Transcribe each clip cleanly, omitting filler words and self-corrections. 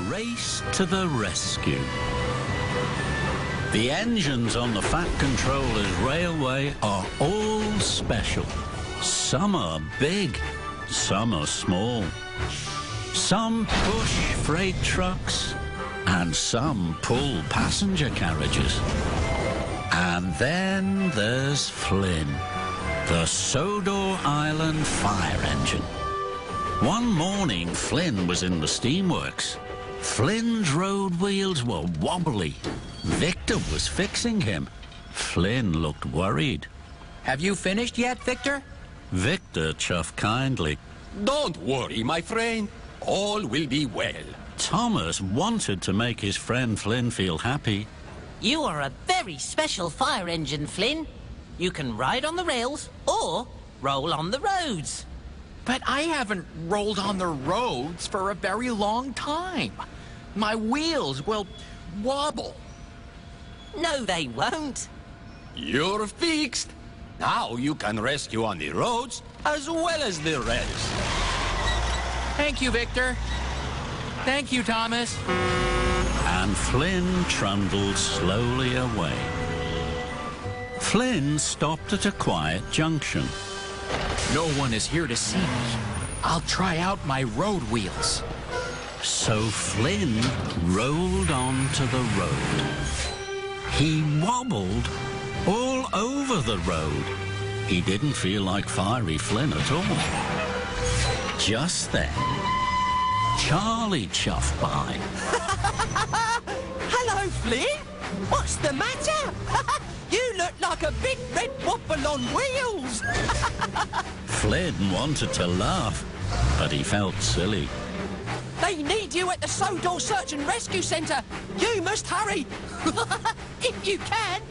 race to the rescue. The engines on the Fat Controllers Railway are all special. Some are big, some are small. Some push freight trucks, and some pull passenger carriages. And then there's Flynn, the Sodor Island fire engine. One morning, Flynn was in the steamworks. Flynn's road wheels were wobbly. Victor was fixing him. Flynn looked worried. Have you finished yet, Victor? Victor chuffed kindly. Don't worry, my friend. All will be well. Thomas wanted to make his friend Flynn feel happy. You are a very special fire engine, Flynn. You can ride on the rails or roll on the roads. But I haven't rolled on the roads for a very long time. My wheels will wobble. No, they won't. You're fixed. Now you can rescue on the roads as well as the rails. Thank you, Victor. Thank you, Thomas. And Flynn trundled slowly away. Flynn stopped at a quiet junction. No one is here to see me. I'll try out my road wheels. So Flynn rolled onto the road. He wobbled all over the road. He didn't feel like Fiery Flynn at all. Just then, Charlie chuffed by. Hello, Flynn. What's the matter? You look like a big red wobble on wheels. Flynn wanted to laugh, but he felt silly. They need you at the Sodor Search and Rescue Centre. You must hurry. If you can.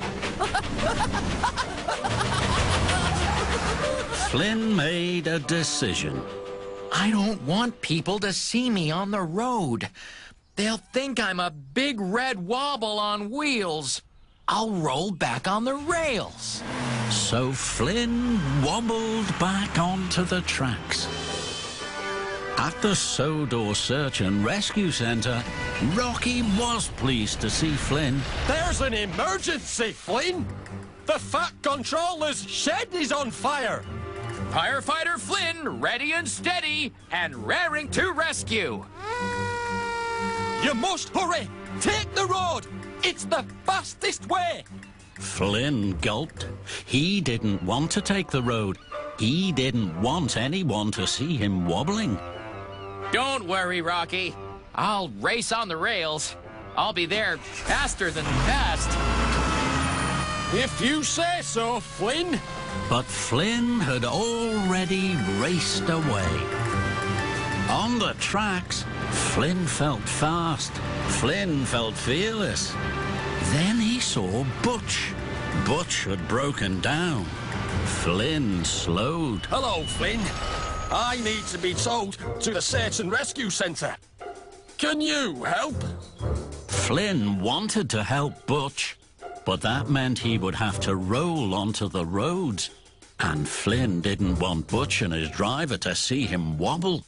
Flynn made a decision. I don't want people to see me on the road. They'll think I'm a big red wobble on wheels. I'll roll back on the rails. So Flynn wobbled back onto the tracks. At the Sodor Search and Rescue Centre, Rocky was pleased to see Flynn. There's an emergency, Flynn. The Fat Controller's shed is on fire. Firefighter Flynn, ready and steady, and raring to rescue. You must hurry. Take the road. It's the fastest way. Flynn gulped. He didn't want to take the road. He didn't want anyone to see him wobbling. Don't worry, Rocky. I'll race on the rails. I'll be there faster than fast. If you say so, Flynn. But Flynn had already raced away. On the tracks, Flynn felt fast. Flynn felt fearless. Then he saw Butch. Butch had broken down. Flynn slowed. Hello, Flynn. I need to be towed to the Search and Rescue Centre. Can you help? Flynn wanted to help Butch, but that meant he would have to roll onto the roads. And Flynn didn't want Butch and his driver to see him wobble.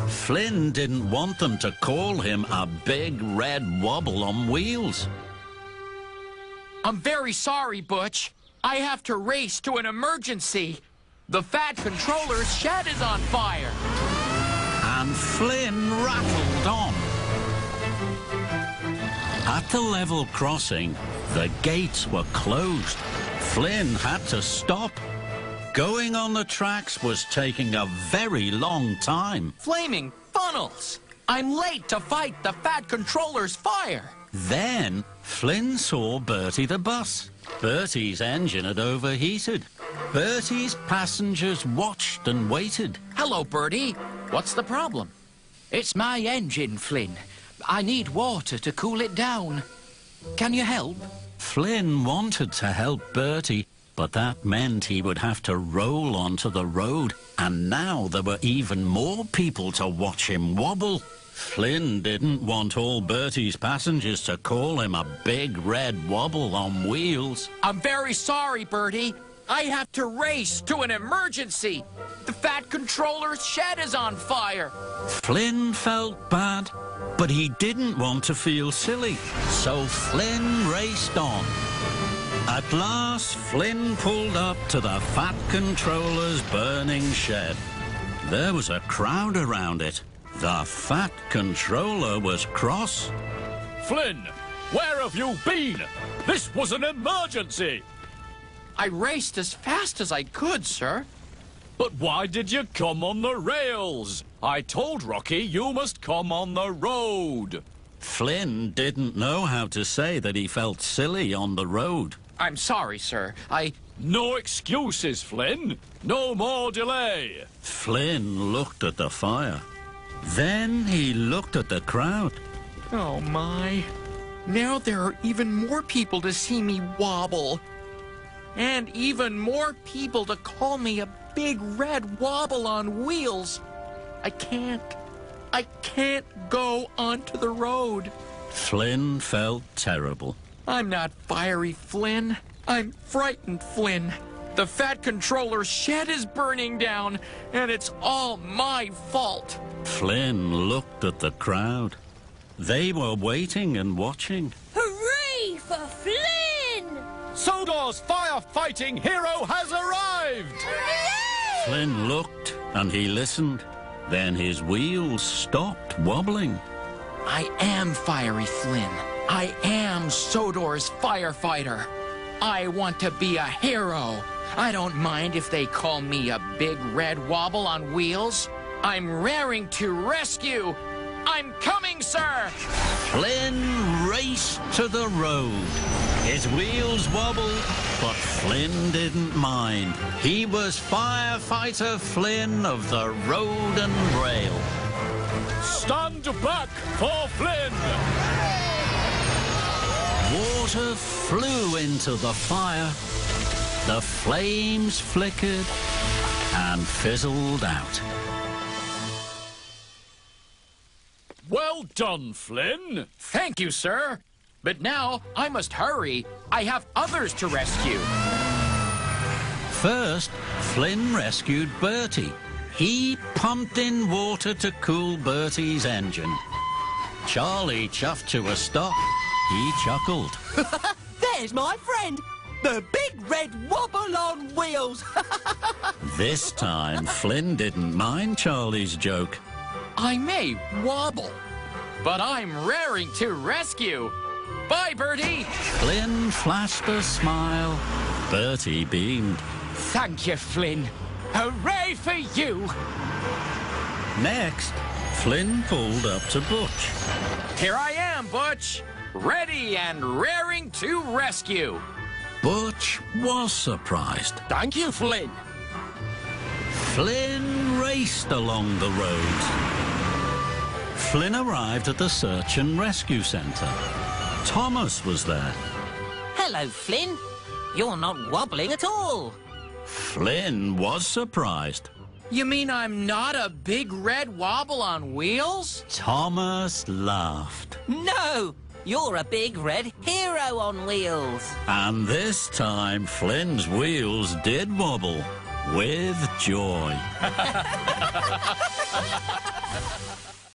Flynn didn't want them to call him a big red wobble on wheels. I'm very sorry, Butch. I have to race to an emergency. The Fat Controller's shed is on fire. And Flynn rattled on. At the level crossing, the gates were closed. Flynn had to stop. Going on the tracks was taking a very long time. Flaming funnels! I'm late to fight the Fat Controller's fire. Then Flynn saw Bertie the bus. Bertie's engine had overheated. Bertie's passengers watched and waited. Hello, Bertie. What's the problem? It's my engine, Flynn. I need water to cool it down. Can you help? Flynn wanted to help Bertie, but that meant he would have to roll onto the road, and now there were even more people to watch him wobble. Flynn didn't want all Bertie's passengers to call him a big red wobble on wheels. I'm very sorry, Bertie. I have to race to an emergency. The Fat Controller's shed is on fire. Flynn felt bad, but he didn't want to feel silly, so Flynn raced on. At last, Flynn pulled up to the Fat Controller's burning shed. There was a crowd around it. The Fat Controller was cross. Flynn, where have you been? This was an emergency. I raced as fast as I could, sir. But why did you come on the rails? I told Rocky you must come on the road. Flynn didn't know how to say that he felt silly on the road. I'm sorry, sir. No excuses, Flynn. No more delay. Flynn looked at the fire. Then he looked at the crowd. Oh, my. Now there are even more people to see me wobble. And even more people to call me a big red wobble on wheels. I can't go onto the road. Flynn felt terrible. I'm not fiery Flynn. I'm frightened Flynn. The Fat Controller's shed is burning down, and it's all my fault. Flynn looked at the crowd. They were waiting and watching. Hooray for Flynn! Sodor's firefighting hero has arrived! Flynn looked and he listened. Then his wheels stopped wobbling. I am fiery Flynn. I am Sodor's firefighter. I want to be a hero. I don't mind if they call me a big red wobble on wheels. I'm raring to rescue. I'm coming, sir! Flynn raced to the road. His wheels wobbled, but Flynn didn't mind. He was Firefighter Flynn of the Road and Rail. Stand back for Flynn! Water flew into the fire. The flames flickered and fizzled out. Well done, Flynn. Thank you, sir. But now I must hurry. I have others to rescue. First, Flynn rescued Bertie. He pumped in water to cool Bertie's engine. Charlie chuffed to a stop. He chuckled. There's my friend, the big red wobble on wheels. This time, Flynn didn't mind Charlie's joke. I may wobble, but I'm raring to rescue. Bye, Bertie. Flynn flashed a smile. Bertie beamed. Thank you, Flynn. Hooray for you. Next, Flynn pulled up to Butch. Here I am, Butch. Ready and raring to rescue. Butch was surprised. Thank you, Flynn. Flynn raced along the road. Flynn arrived at the Search and Rescue Centre. Thomas was there. Hello, Flynn. You're not wobbling at all. Flynn was surprised. You mean I'm not a big red wobble on wheels? Thomas laughed. No, you're a big red hero on wheels. And this time, Flynn's wheels did wobble with joy.